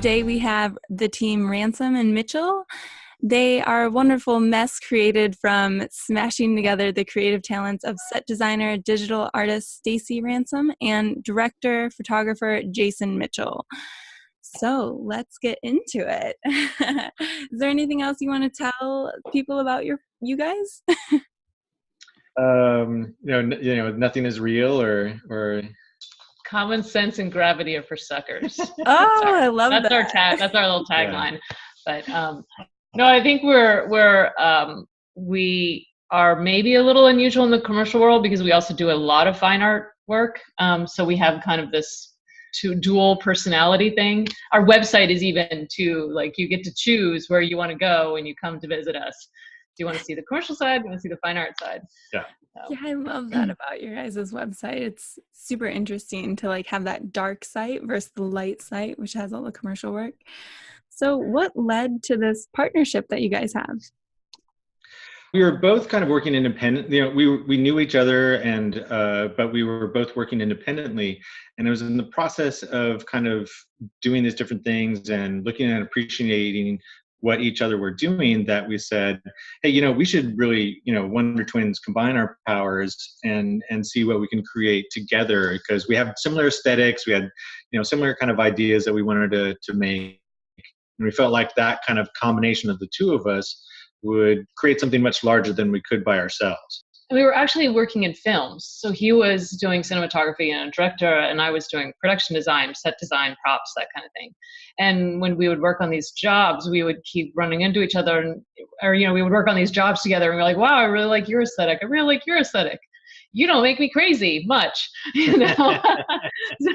Today we have the team Ransom and Mitchell. They are a wonderful mess created from smashing together the creative talents of set designer, digital artist Stacy Ransom and director, photographer Jason Mitchell. So let's get into it. Is there anything else you want to tell people about you guys? Nothing is real or common sense and gravity are for suckers. Oh, I love that. That's our little tagline. Yeah. But no, I think we are maybe a little unusual in the commercial world because we also do a lot of fine art work. So we have kind of this dual personality thing. Our website is even like you get to choose where you want to go when you come to visit us. Do you want to see the commercial side? Do you want to see the fine art side? Yeah. Yeah, I love that about your guys' website. It's super interesting to like have that dark site versus the light site, which has all the commercial work. So what led to this partnership that you guys have? We were both kind of working independent. We knew each other, but we were both working independently. And it was in the process of kind of doing these different things and looking and appreciating what each other were doing that we said, hey, we should really, Wonder Twins combine our powers and see what we can create together, because we have similar aesthetics. We had, similar kind of ideas that we wanted to make. And we felt like that kind of combination of the two of us would create something much larger than we could by ourselves. We were actually working in films. So he was doing cinematography and a director, and I was doing production design, set design, props, that kind of thing. And when we would work on these jobs, we would keep running into each other, we would work on these jobs together, and we're like, wow, I really like your aesthetic. I really like your aesthetic. You don't make me crazy much,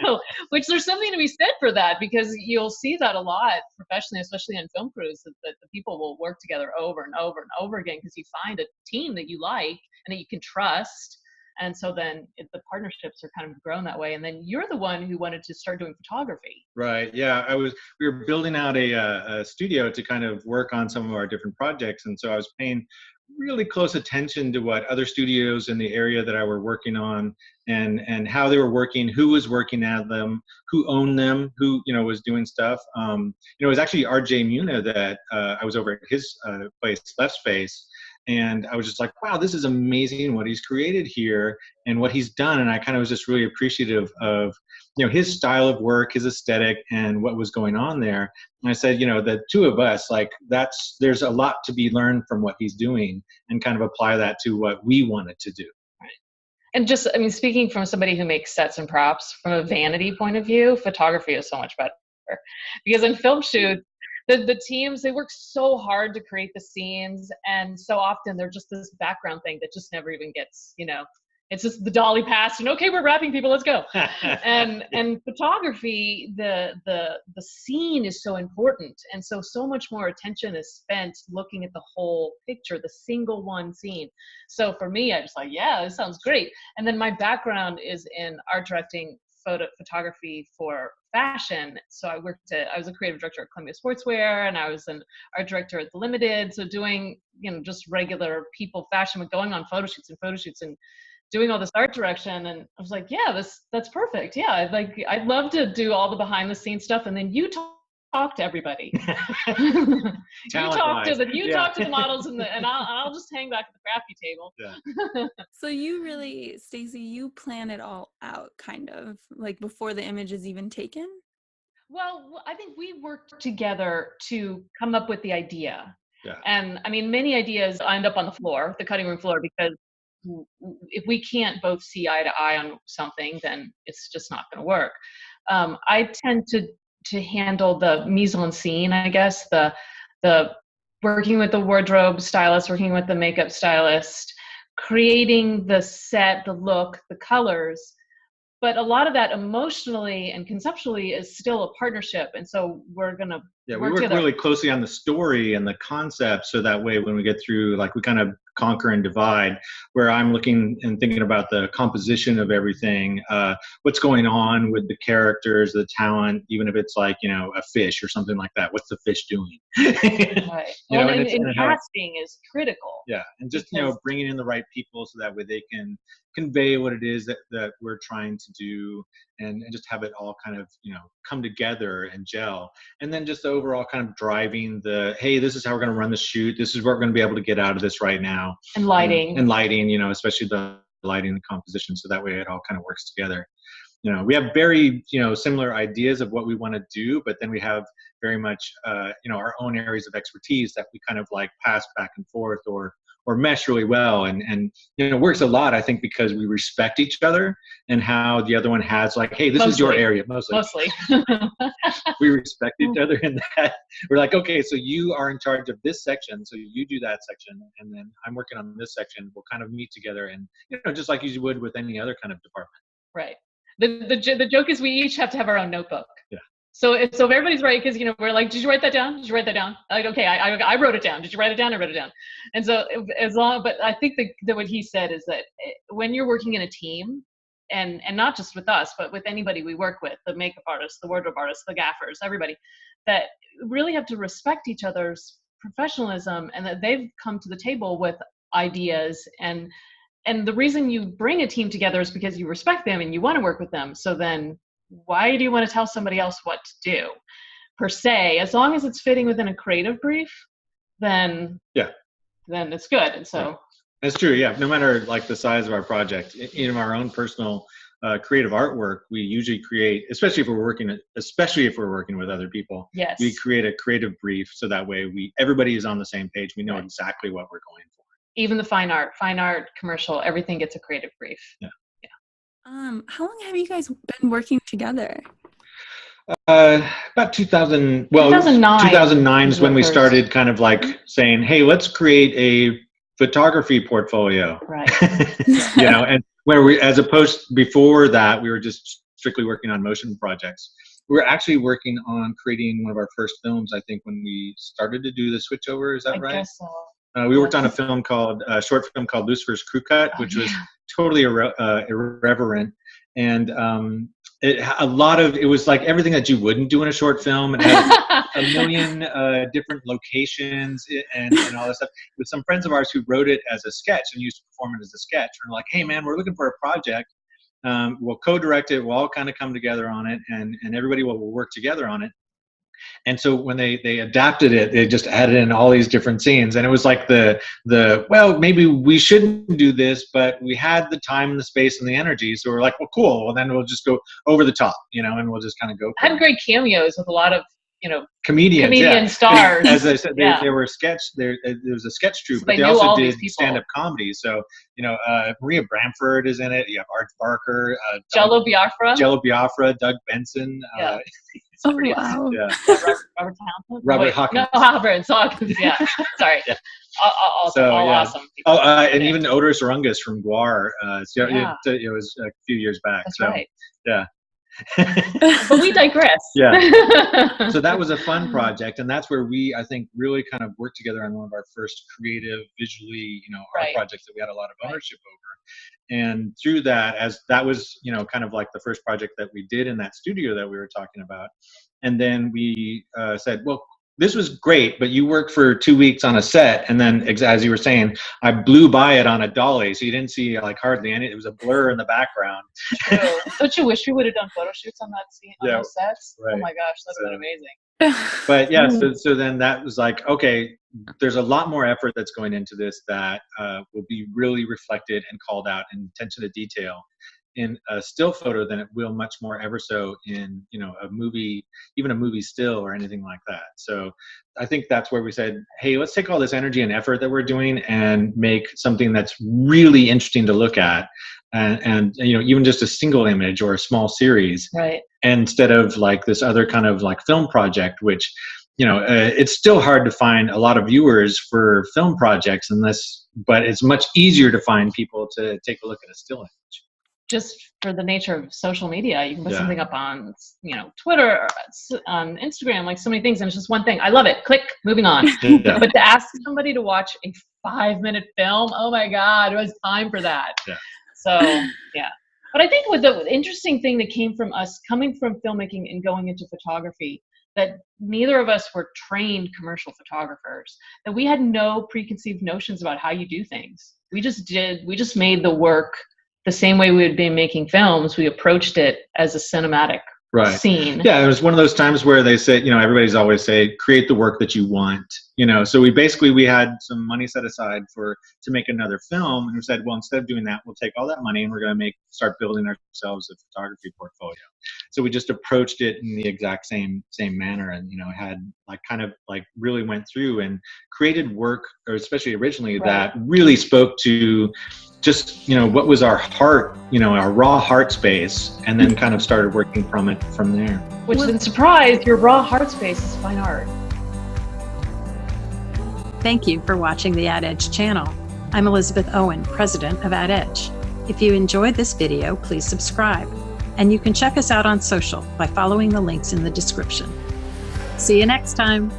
So, which there's something to be said for that, because you'll see that a lot professionally, especially on film crews, that the people will work together over and over and over again because you find a team that you like and that you can trust. And so then the partnerships are kind of grown that way. And then you're the one who wanted to start doing photography. Right. Yeah. We were building out a studio to kind of work on some of our different projects. And so I was paying really close attention to what other studios in the area that I were working on and how they were working, who was working at them, who owned them, who, was doing stuff. It was actually RJ Muna that I was over at his place, Left Space. And I was just like, wow, this is amazing what he's created here and what he's done. And I kind of was just really appreciative of, his style of work, his aesthetic, and what was going on there. And I said, the two of us, there's a lot to be learned from what he's doing and kind of apply that to what we wanted to do. Right. And just, speaking from somebody who makes sets and props, from a vanity point of view, photography is so much better. Because in film shoots, the teams, they work so hard to create the scenes, and so often they're just this background thing that just never even gets, it's just the dolly pass and okay, we're wrapping people, let's go. and photography, the scene is so important, and so much more attention is spent looking at the whole picture, the single one scene. So for me, I just like, yeah, this sounds great. And then my background is in art directing, photography for fashion. So I was a creative director at Columbia Sportswear, and I was an art director at The Limited. So doing, just regular people fashion, but going on photo shoots and doing all this art direction. And I was like, yeah, that's perfect. Yeah. I'd love to do all the behind the scenes stuff. And then you talk to everybody. you talk to the models and I'll just hang back at the crafty table. Yeah. So you really, Stacy, you plan it all out kind of like before the image is even taken? Well, I think we worked together to come up with the idea. Yeah. And many ideas end up on the cutting room floor, because if we can't both see eye to eye on something, then it's just not going to work. I tend to handle the mise en scene, I guess, the working with the wardrobe stylist, working with the makeup stylist, creating the set, the look, the colors. But a lot of that emotionally and conceptually is still a partnership. And so we're going to we work really closely on the story and the concept. So that way, when we get through, we kind of conquer and divide, where I'm looking and thinking about the composition of everything, what's going on with the characters, the talent, even if it's a fish or something like that. What's the fish doing? Right. And casting is critical. Yeah. And just, bringing in the right people so that way they can, convey what it is that we're trying to do, and just have it all kind of, come together and gel. And then just the overall kind of driving hey, this is how we're going to run the shoot. This is what we're going to be able to get out of this right now. And lighting. And lighting, especially the lighting and composition. So that way it all kind of works together. We have very, similar ideas of what we want to do, but then we have very much, our own areas of expertise that we kind of like pass back and forth or mesh really well. And it works a lot, I think, because we respect each other and how the other one has like, hey, this is your area. Mostly. We respect each other in that. We're like, okay, so you are in charge of this section, so you do that section, and then I'm working on this section. We'll kind of meet together, and just like you would with any other kind of department. Right. The joke is we each have to have our own notebook. Yeah. So if everybody's right, because we're like, did you write that down? Did you write that down? Like, okay, I wrote it down. Did you write it down? I wrote it down. And so but I think that what he said is that when you're working in a team, and not just with us, but with anybody we work with, the makeup artists, the wardrobe artists, the gaffers, everybody, that really have to respect each other's professionalism, and that they've come to the table with ideas. And the reason you bring a team together is because you respect them and you want to work with them. So then why do you want to tell somebody else what to do, per se? As long as it's fitting within a creative brief, then it's good. And so that's true. Yeah. No matter like the size of our project, our own personal creative artwork, we usually create, especially if we're working with other people. Yes. We create a creative brief, so that way everybody is on the same page. We know exactly what we're going for. Even the fine art, commercial, everything gets a creative brief. Yeah. How long have you guys been working together? About 2009. 2009 is when we started kind of like saying, hey, let's create a photography portfolio. Right. And where as opposed before that, we were just strictly working on motion projects. We were actually working on creating one of our first films, I think, when we started to do the switchover. Is that right? I guess so. We worked on a short film called Lucifer's Crew Cut, which was totally irreverent. And it was like everything that you wouldn't do in a short film. It had a million different locations and all this stuff. With some friends of ours who wrote it as a sketch and used to perform it as a sketch. We're like, hey, man, we're looking for a project. We'll co-direct it. We'll all kind of come together on it, and everybody will work together on it. And so when they adapted it, they just added in all these different scenes. And it was like well, maybe we shouldn't do this, but we had the time and the space and the energy. So we're like, well, cool. Well, then we'll just go over the top, and we'll just kind of go. Had great cameos with a lot of, comedian stars. As I said, they were there was a sketch troupe, so but they also did stand-up comedy. So, Maria Bamford is in it. You have Art Barker, Jello Biafra, Doug Benson. Wow. Yeah. Robert Townsend? Robert Hawkins. No, Hawkins. Yeah. Sorry. Yeah. All awesome people. And even Otis Rungus from Guar. It was a few years back. That's right. Yeah. But we digress. Yeah. So that was a fun project, and that's where we, I think, really kind of worked together on one of our first creative, visually, art projects that we had a lot of ownership over. And through that, as that was, kind of like the first project that we did in that studio that we were talking about. And then we said, well, this was great, but you worked for 2 weeks on a set, and then, as you were saying, I blew by it on a dolly, so you didn't see like hardly any. It was a blur in the background. Don't you wish we would have done photo shoots on that scene, on those sets? Right. Oh my gosh, that's been amazing. But yeah, so then that was like, okay, there's a lot more effort that's going into this that will be really reflected and called out in attention to detail in a still photo than it will much more ever so in a movie, even a movie still or anything like that. So I think that's where we said, hey, let's take all this energy and effort that we're doing and make something that's really interesting to look at, and even just a single image or a small series, right? Instead of like this other kind of like film project, which it's still hard to find a lot of viewers for film projects but it's much easier to find people to take a look at a still image. Just for the nature of social media, you can put something up on, Twitter, or on Instagram, like so many things, and it's just one thing. I love it. Click, moving on. Yeah. But to ask somebody to watch a 5-minute film, oh my God, it was time for that. Yeah. So, yeah. But I think with the interesting thing that came from us coming from filmmaking and going into photography, that neither of us were trained commercial photographers, that we had no preconceived notions about how you do things. We just made the work the same way we had been making films, we approached it as a cinematic scene. Yeah, it was one of those times where they said, everybody's always say, create the work that you want. So we had some money set aside to make another film, and we said, well, instead of doing that, we'll take all that money and we're going to start building ourselves a photography portfolio. So we just approached it in the exact same manner, and had really went through and created work, or especially originally, that really spoke to just what was our heart, our raw heart space, and then kind of started working from there. Which then, surprise, your raw heart space is fine art. Thank you for watching the AtEdge channel. I'm Elizabeth Owen, President of AtEdge. If you enjoyed this video, please subscribe. And you can check us out on social by following the links in the description. See you next time.